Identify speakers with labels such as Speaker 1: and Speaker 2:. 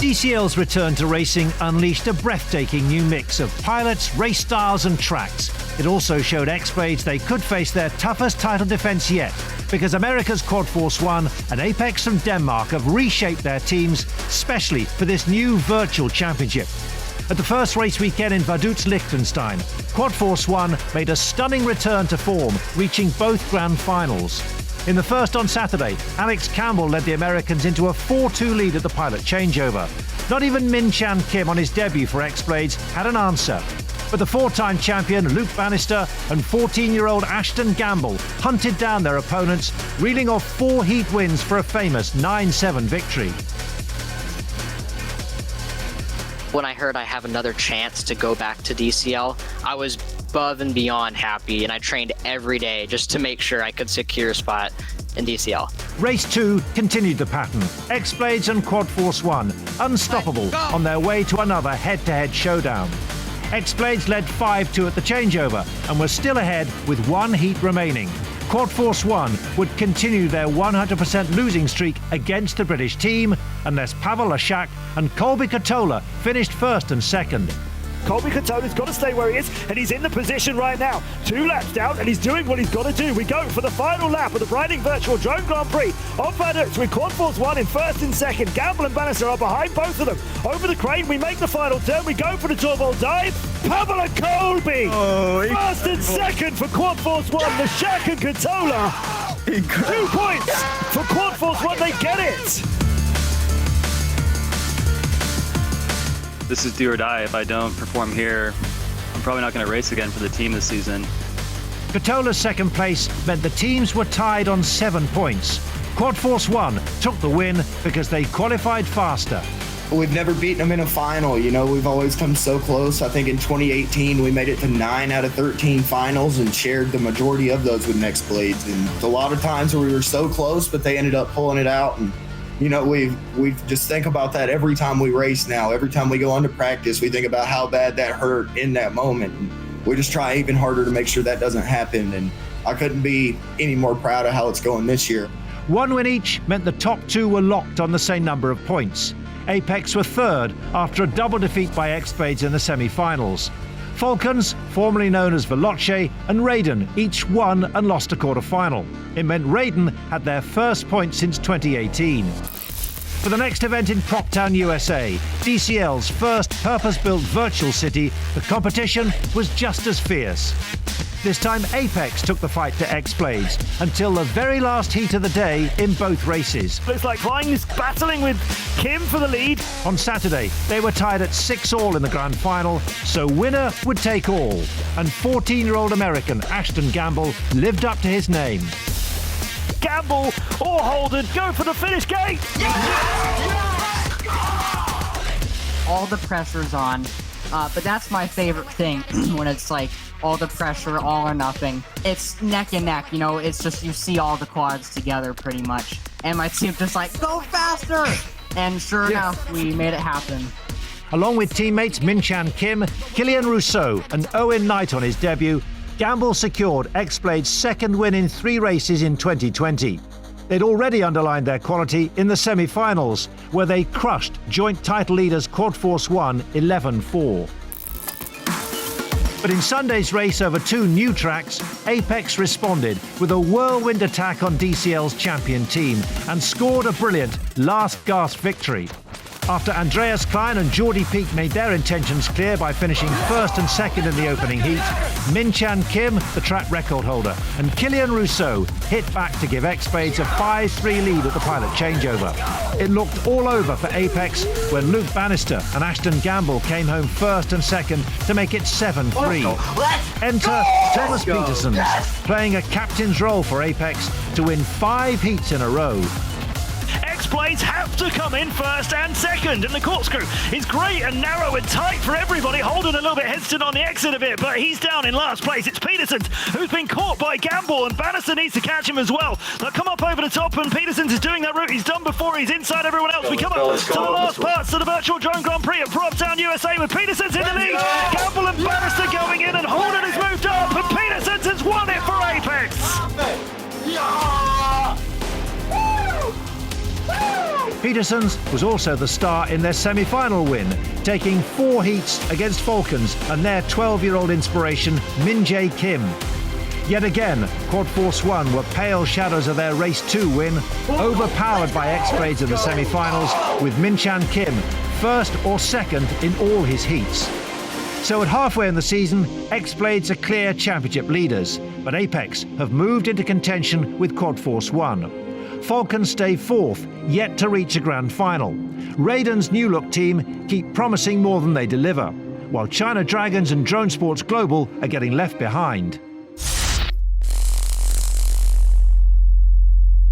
Speaker 1: DCL's return to racing unleashed a breathtaking new mix of pilots, race styles and tracks. It also showed X-Blades they could face their toughest title defence yet, because America's Quad Force One and Apex from Denmark have reshaped their teams, especially for this new virtual championship. At the first race weekend in Vaduz, Liechtenstein, Quad Force One made a stunning return to form, reaching both grand finals. In the first on Saturday, Alex Campbell led the Americans into a 4-2 lead at the pilot changeover. Not even Min Chan Kim on his debut for X-Blades had an answer. But the four-time champion Luke Bannister and 14-year-old Ashton Gamble hunted down their opponents, reeling off 4 heat wins for a famous 9-7 victory.
Speaker 2: When I heard I have another chance to go back to DCL, I was above and beyond happy, and I trained every day just to make sure I could secure a spot in DCL.
Speaker 1: Race 2 continued the pattern. X-Blades and Quad Force One, unstoppable on their way to another head-to-head showdown. X-Blades led 5-2 at the changeover and were still ahead with 1 heat remaining. Quad Force One would continue their 100% losing streak against the British team unless Pavel Lashak and Colby Katola finished first and second.
Speaker 3: Colby Katola's got to stay where he is, and he's in the position right now. 2 laps down, and he's doing what he's got to do. We go for the final lap of the Brightening Virtual Drone Grand Prix of Vaduz with Quad Force One in first and second. Gamble and Bannister are behind both of them. Over the crane, we make the final turn. We go for the turbo dive. Pavel and Colby! First and second for Quad Force One. Lashak and Katola. 2 points for Quad Force One. They get it.
Speaker 4: This is do or die. If I don't perform here, I'm probably not going to race again for the team this season.
Speaker 1: Katola's second place meant the teams were tied on 7 points. Quad Force One took the win because they qualified faster.
Speaker 5: We've never beaten them in a final. You know, we've always come so close. I think in 2018, we made it to 9 out of 13 finals and shared the majority of those with X-Blades. And a lot of times where we were so close, but they ended up pulling it out. And you know, we just think about that every time we race now. Every time we go on to practice, we think about how bad that hurt in that moment. And we just try even harder to make sure that doesn't happen. And I couldn't be any more proud of how it's going this year.
Speaker 1: 1 win each meant the top 2 were locked on the same number of points. Apex were third after a double defeat by X-Blades in the semi-finals. Falcons, formerly known as Veloce, and Raiden each won and lost a quarter-final. It meant Raiden had their first point since 2018. For the next event in Proptown, USA, DCL's first purpose-built virtual city, the competition was just as fierce. This time Apex took the fight to X-Blades until the very last heat of the day in both races.
Speaker 3: Looks like Klein is battling with Kim for the lead.
Speaker 1: On Saturday, they were tied at 6-all in the grand final, so winner would take all. And 14-year-old American Ashton Gamble lived up to his name.
Speaker 3: Gamble or Holden go for the finish gate.
Speaker 6: All the pressure's on, but that's my favorite thing when it's like all the pressure, all or nothing. It's neck and neck, you know, it's just you see all the quads together pretty much. And my team just like, go faster! And sure enough, we made it happen.
Speaker 1: Along with teammates Min Chan Kim, Kilian Rousseau and Owen Knight on his debut, Gamble secured X-Blades' second win in 3 races in 2020. They'd already underlined their quality in the semi-finals, where they crushed joint title leaders Quad Force One 11-4. But in Sunday's race over 2 new tracks, Apex responded with a whirlwind attack on DCL's champion team and scored a brilliant last-gasp victory. After Andreas Klein and Geordie Peak made their intentions clear by finishing first and second in the opening heat, Min Chan Kim, the track record holder, and Kilian Rousseau hit back to give X-Blades a 5-3 lead at the pilot changeover. It looked all over for Apex when Luke Bannister and Ashton Gamble came home first and second to make it 7-3. Enter Thomas Peterson, playing a captain's role for Apex to win 5 heats in a row.
Speaker 3: X-Blades have to come in first and second, and the corkscrew is great and narrow and tight for everybody. Holden a little bit hesitant on the exit of it, but he's down in last place. It's Petersons who's been caught by Gamble, and Bannister needs to catch him as well. They'll come up over the top, and Petersons is doing that route he's done before. He's inside everyone else. We come up to the last parts of the Virtual Drone Grand Prix at Proptown, USA, with Petersons in the lead. Gamble and Bannister going in, and Holden has moved up, and Petersons has won it for Apex.
Speaker 7: Yeah! Woo! Woo!
Speaker 1: Peterson's was also the star in their semi-final win, taking 4 heats against Falcons and their 12-year-old inspiration, Min-jae Kim. Yet again, Quad Force 1 were pale shadows of their Race 2 win, overpowered by X-Blades in the semi-finals, with Min-chan Kim first or second in all his heats. So at halfway in the season, X-Blades are clear championship leaders, but Apex have moved into contention with Quad Force 1. Falcons stay 4th, yet to reach a grand final. Raiden's new look team keep promising more than they deliver, while China Dragons and Drone Sports Global are getting left behind.